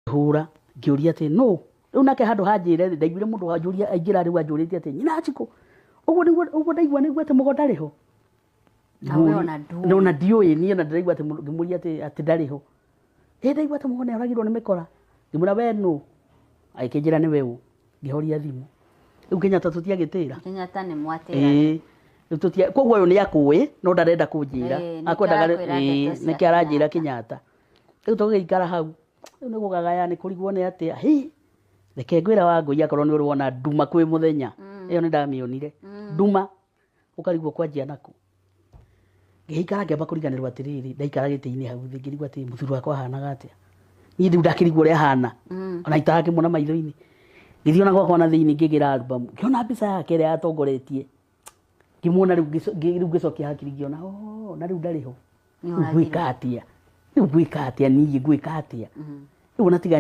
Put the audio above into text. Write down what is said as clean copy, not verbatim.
hura ngiuria ati no riu nake handu hanjire ndaiguire mundu wanjuria aingira riu anjurite ati nyina Njiko uguo ndaigua niguo ati mugonda riho no na ndioi ni na ndaigua ati ngimuria ati ndariho ndaigua ati mugonda uragirwo ni mikora ngimura we no aikinjira ni wewe ngihoria thimu riu Kenyatta tutiagitira Kenyatta ni mwatira tutia koguo uyu ni akui no ndarenda kunjira akwendaga niki aranjira Kenyatta riu tugikara hau riu ni gugagaya ni kurigwo ni atia reke ngwira Wangui akorwo ni urwona nduma kwi muthenya iyo ni ndamionire nduma ukarigwo kwanjia naku ngikara ngamba kuriganirwo atiriri ndaikara giti-ini hau ngirigwo ati muthuri wakwa ahanaga atia ni riu ndakirigwo ria hana ona itakimona maitho-ini ngithiona gwakwa na thiini ngigira album ngiona mbica yake ria atongoretie ngimwona riu ngicokia hakiri ngiona na riu ndariho ngwika atia ni ngwika atia riu ona tiga